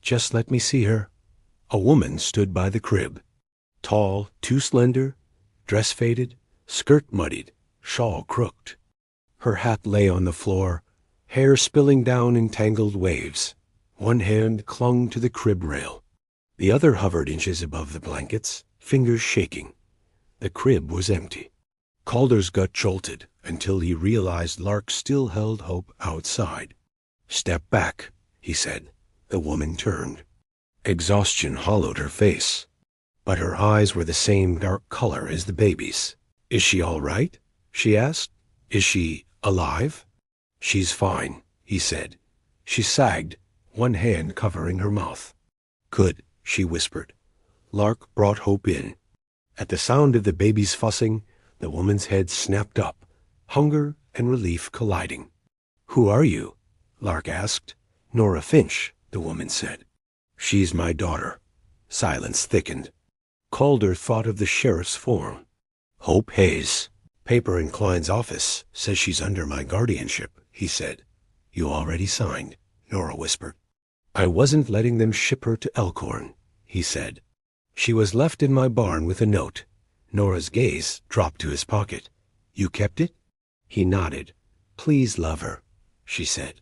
"Just let me see her." A woman stood by the crib. Tall, too slender, dress faded, skirt muddied, shawl crooked. Her hat lay on the floor, hair spilling down in tangled waves. One hand clung to the crib rail. The other hovered inches above the blankets, fingers shaking. The crib was empty. Calder's gut jolted until he realized Lark still held Hope outside. "Step back," he said. The woman turned. Exhaustion hollowed her face, but her eyes were the same dark color as the baby's. "Is she all right?" she asked. "Is she alive?" "She's fine," he said. She sagged, one hand covering her mouth. "Good," she whispered. Lark brought Hope in. At the sound of the baby's fussing, the woman's head snapped up, hunger and relief colliding. "Who are you?" Lark asked. "Nora Finch," the woman said. "She's my daughter." Silence thickened. Calder thought of the sheriff's form. "Hope Hayes. Paper in Klein's office says she's under my guardianship," he said. "You already signed," Nora whispered. "I wasn't letting them ship her to Elkhorn," he said. "She was left in my barn with a note." Nora's gaze dropped to his pocket. "You kept it?" He nodded. "Please love her," she said.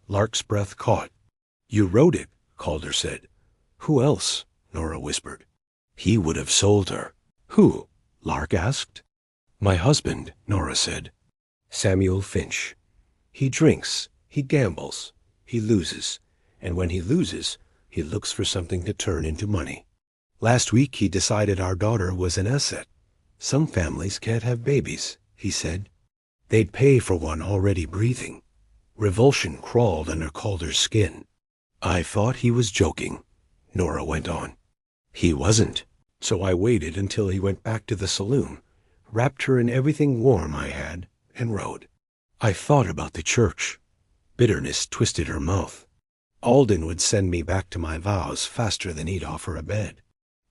Lark's breath caught. "You wrote it," Calder said. "Who else?" Nora whispered. "He would have sold her." "Who?" Lark asked. "My husband," Nora said. "Samuel Finch. He drinks, he gambles, he loses, and when he loses, he looks for something to turn into money. Last week he decided our daughter was an asset. Some families can't have babies, he said. They'd pay for one already breathing." Revulsion crawled under Calder's skin. "I thought he was joking," Nora went on. "He wasn't, so I waited until he went back to the saloon, wrapped her in everything warm I had, and rode. I thought about the church." Bitterness twisted her mouth. "Alden would send me back to my vows faster than he'd offer a bed.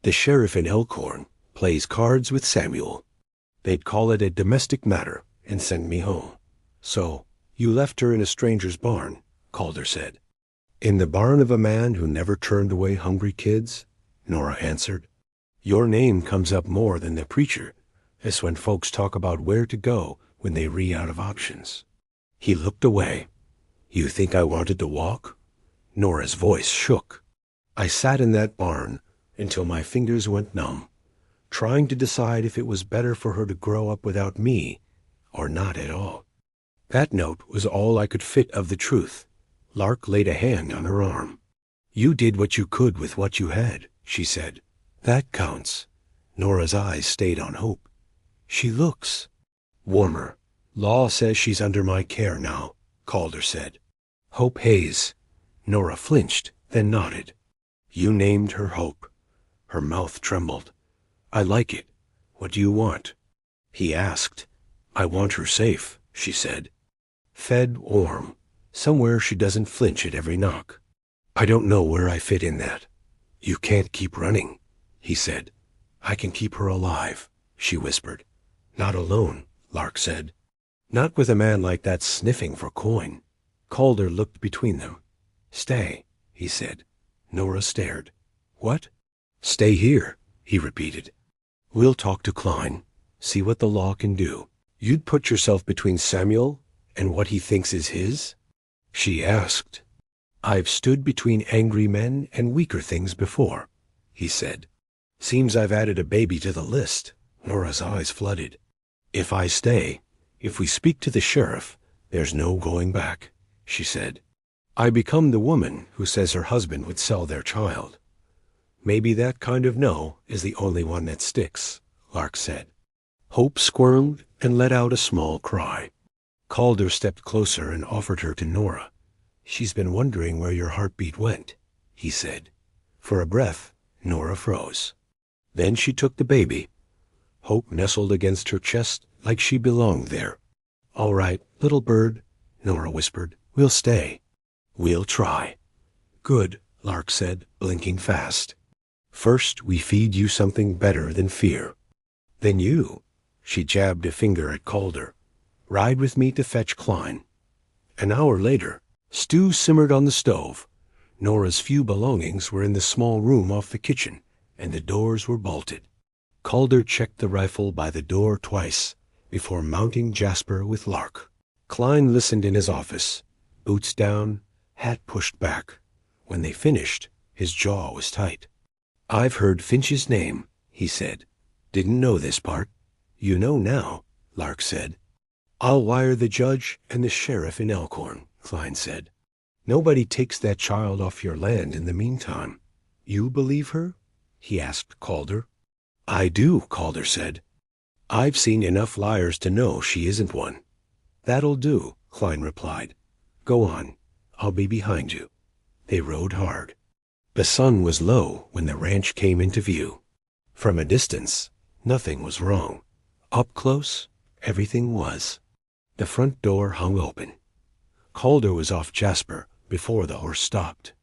The sheriff in Elkhorn plays cards with Samuel. They'd call it a domestic matter and send me home. So you left her in a stranger's barn," Calder said. "In the barn of a man who never turned away hungry kids," Nora answered. "Your name comes up more than the preacher. That's when folks talk about where to go when they run out of options." He looked away. "You think I wanted to walk?" Nora's voice shook. "I sat in that barn until my fingers went numb, trying to decide if it was better for her to grow up without me or not at all." That note was all I could fit of the truth. Lark laid a hand on her arm. "You did what you could with what you had," she said. "That counts." Nora's eyes stayed on Hope. "She looks warmer." "Law says she's under my care now," Calder said. "Hope Hayes." Nora flinched, then nodded. "You named her Hope." Her mouth trembled. "I like it. What do you want?" He asked. "I want her safe," she said. "Fed warm, somewhere she doesn't flinch at every knock." "I don't know where I fit in that." "You can't keep running," he said. "I can keep her alive," she whispered. "Not alone," Lark said. "Not with a man like that sniffing for coin." Calder looked between them. "Stay," he said. Nora stared. "What?" "Stay here," he repeated. We'll talk to Klein, see what the law can do. You'd put yourself between Samuel and what he thinks is his? She asked. I've stood between angry men and weaker things before, he said. Seems I've added a baby to the list. Nora's eyes flooded. If I stay, if we speak to the sheriff, there's no going back, she said. I become the woman who says her husband would sell their child. Maybe that kind of no is the only one that sticks, Lark said. Hope squirmed and let out a small cry. Calder stepped closer and offered her to Nora. She's been wondering where your heartbeat went, he said. For a breath, Nora froze. Then she took the baby. Hope nestled against her chest like she belonged there. All right, little bird, Nora whispered. We'll stay. We'll try. Good, Lark said, blinking fast. First, we feed you something better than fear. Then you, she jabbed a finger at Calder, ride with me to fetch Klein. An hour later, stew simmered on the stove. Nora's few belongings were in the small room off the kitchen, and the doors were bolted. Calder checked the rifle by the door twice before mounting Jasper with Lark. Klein listened in his office, boots down, hat pushed back. When they finished, his jaw was tight. I've heard Finch's name, he said. Didn't know this part. You know now, Lark said. I'll wire the judge and the sheriff in Elkhorn, Klein said. Nobody takes that child off your land in the meantime. You believe her? He asked Calder. I do, Calder said. I've seen enough liars to know she isn't one. That'll do, Klein replied. Go on. I'll be behind you. They rode hard. The sun was low when the ranch came into view. From a distance, nothing was wrong. Up close, everything was. The front door hung open. Calder was off Jasper before the horse stopped.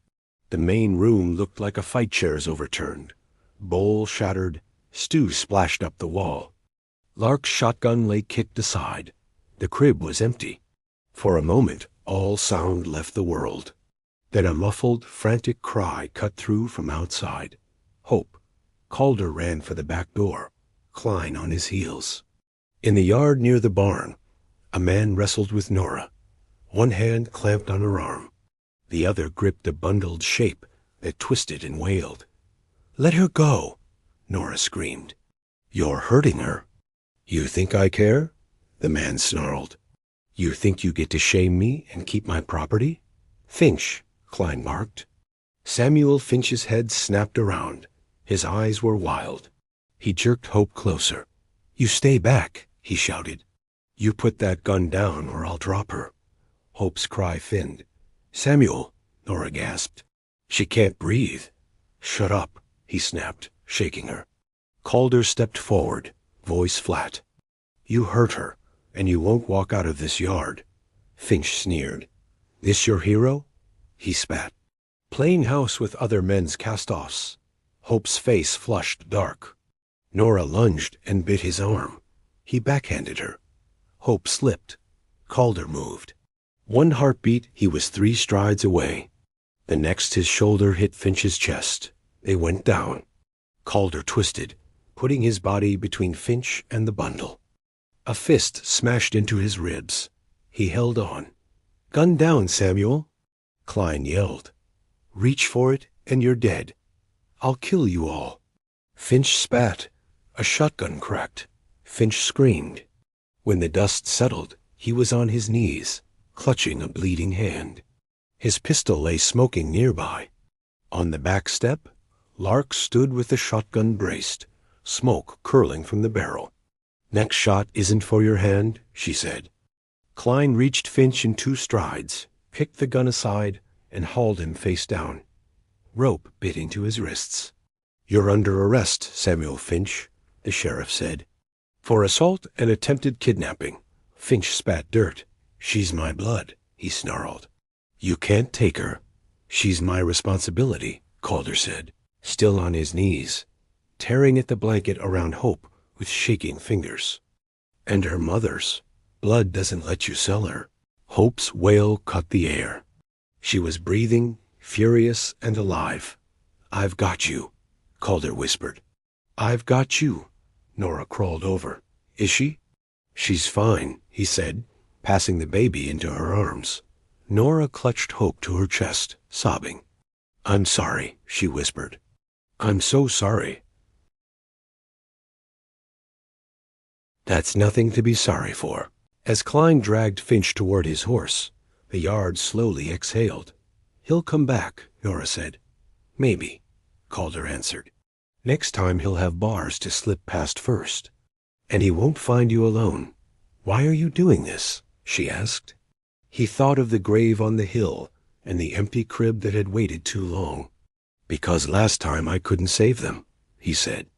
The main room looked like a fight chair's overturned. Bowl shattered, stew splashed up the wall. Lark's shotgun lay kicked aside. The crib was empty. For a moment, all sound left the world. Then a muffled, frantic cry cut through from outside. Hope. Calder ran for the back door, Klein on his heels. In the yard near the barn, a man wrestled with Nora. One hand clamped on her arm. The other gripped a bundled shape that twisted and wailed. Let her go, Nora screamed. You're hurting her. You think I care? The man snarled. You think you get to shame me and keep my property? Finch, Klein barked. Samuel Finch's head snapped around. His eyes were wild. He jerked Hope closer. You stay back, he shouted. You put that gun down or I'll drop her. Hope's cry thinned. Samuel, Nora gasped. She can't breathe. Shut up, he snapped, shaking her. Calder stepped forward, voice flat. You hurt her, and you won't walk out of this yard. Finch sneered. This your hero? He spat. Playing house with other men's cast-offs. Hope's face flushed dark. Nora lunged and bit his arm. He backhanded her. Hope slipped. Calder moved. One heartbeat, he was 3 strides away. The next, his shoulder hit Finch's chest. They went down. Calder twisted, putting his body between Finch and the bundle. A fist smashed into his ribs. He held on. Gun down, Samuel. Klein yelled. Reach for it, and you're dead. I'll kill you all. Finch spat. A shotgun cracked. Finch screamed. When the dust settled, he was on his knees, clutching a bleeding hand. His pistol lay smoking nearby. On the back step, Lark stood with the shotgun braced, smoke curling from the barrel. Next shot isn't for your hand, she said. Klein reached Finch in 2 strides, picked the gun aside, and hauled him face down. Rope bit into his wrists. You're under arrest, Samuel Finch, the sheriff said. For assault and attempted kidnapping. Finch spat dirt. She's my blood, he snarled. You can't take her. She's my responsibility, Calder said, still on his knees, tearing at the blanket around Hope with shaking fingers. And her mother's. Blood doesn't let you sell her. Hope's wail cut the air. She was breathing, furious and alive. I've got you, Calder whispered. I've got you. Nora crawled over. "Is she?" "She's fine," he said, passing the baby into her arms. Nora clutched Hope to her chest, sobbing. "I'm sorry," she whispered. "I'm so sorry." "That's nothing to be sorry for." As Klein dragged Finch toward his horse, the yard slowly exhaled. "He'll come back," Nora said. "Maybe," Calder answered. "Next time he'll have bars to slip past first. And he won't find you alone." "Why are you doing this?" she asked. He thought of the grave on the hill and the empty crib that had waited too long. "Because last time I couldn't save them," he said.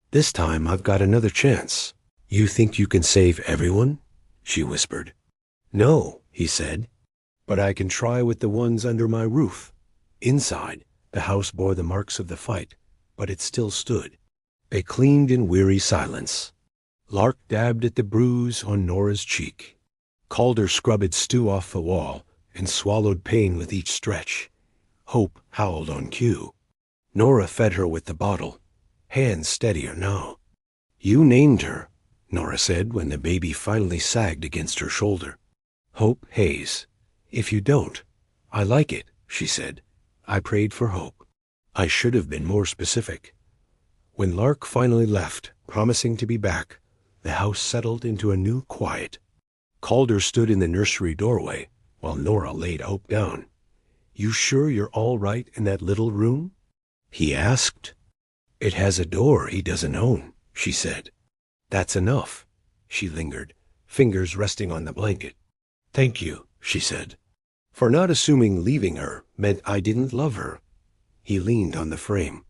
"This time I've got another chance." "You think you can save everyone?" she whispered. "No," he said, "but I can try with the ones under my roof." Inside, the house bore the marks of the fight, but it still stood. They cleaned in weary silence. Lark dabbed at the bruise on Nora's cheek. Calder scrubbed stew off the wall and swallowed pain with each stretch. Hope howled on cue. Nora fed her with the bottle, hands steadier now. "You named her," Nora said when the baby finally sagged against her shoulder. "Hope Hayes. If you don't, I like it," she said. "I prayed for hope. I should have been more specific." When Lark finally left, promising to be back, the house settled into a new quiet. Calder stood in the nursery doorway while Nora laid Hope down. "You sure you're all right in that little room?" he asked. "It has a door he doesn't own," she said. "That's enough." She lingered, fingers resting on the blanket. "Thank you," she said, "for not assuming leaving her meant I didn't love her." He leaned on the frame.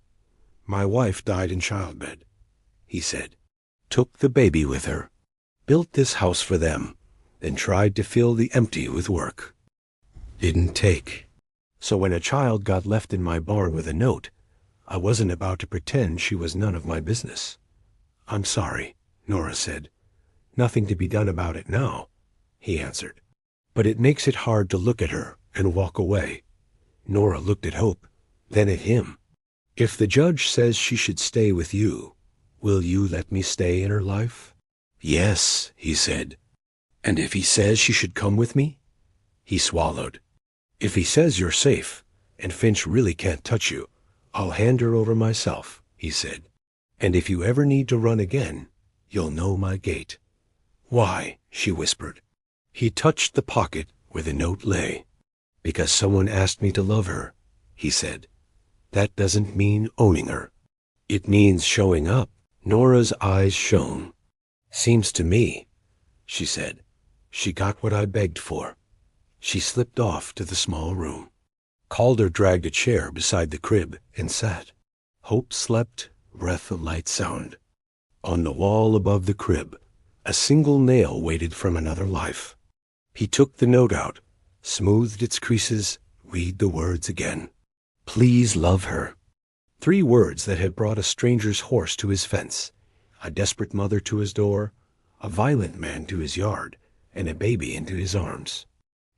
"My wife died in childbed," he said. "Took the baby with her. Built this house for them, then tried to fill the empty with work. Didn't take. So when a child got left in my barn with a note, I wasn't about to pretend she was none of my business." "I'm sorry," Nora said. "Nothing to be done about it now," he answered. "But it makes it hard to look at her and walk away." Nora looked at Hope, then at him. "If the judge says she should stay with you, will you let me stay in her life?" "Yes," he said. "And if he says she should come with me?" He swallowed. "If he says you're safe, and Finch really can't touch you, I'll hand her over myself," he said. "And if you ever need to run again, you'll know my gait." "Why?" she whispered. He touched the pocket where the note lay. "Because someone asked me to love her," he said. "That doesn't mean owning her. It means showing up." Nora's eyes shone. "Seems to me," she said, "she got what I begged for." She slipped off to the small room. Calder dragged a chair beside the crib and sat. Hope slept, breath of light sound. On the wall above the crib, a single nail waited from another life. He took the note out, smoothed its creases, read the words again. "Please love her." 3 words that had brought a stranger's horse to his fence, a desperate mother to his door, a violent man to his yard, and a baby into his arms.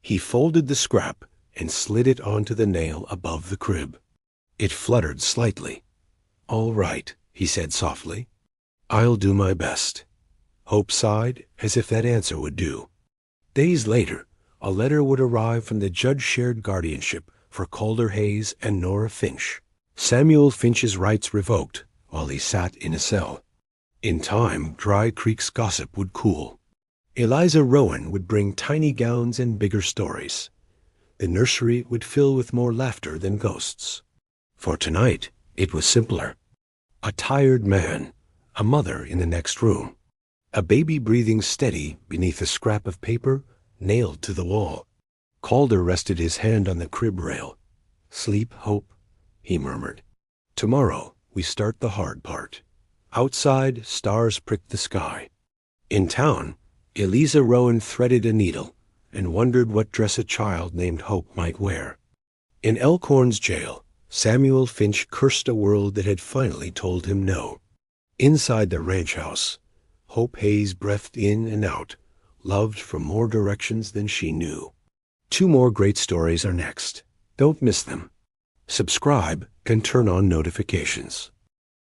He folded the scrap and slid it onto the nail above the crib. It fluttered slightly. "All right," he said softly. "I'll do my best." Hope sighed, as if that answer would do. Days later, a letter would arrive from the judge-shared guardianship for Calder Hayes and Nora Finch. Samuel Finch's rights revoked while he sat in a cell. In time, Dry Creek's gossip would cool. Eliza Rowan would bring tiny gowns and bigger stories. The nursery would fill with more laughter than ghosts. For tonight, it was simpler. A tired man, a mother in the next room, a baby breathing steady beneath a scrap of paper nailed to the wall. Calder rested his hand on the crib rail. "Sleep, Hope," he murmured. "Tomorrow we start the hard part." Outside, stars pricked the sky. In town, Eliza Rowan threaded a needle and wondered what dress a child named Hope might wear. In Elkhorn's jail, Samuel Finch cursed a world that had finally told him no. Inside the ranch house, Hope Hayes breathed in and out, loved from more directions than she knew. 2 more great stories are next. Don't miss them. Subscribe and turn on notifications.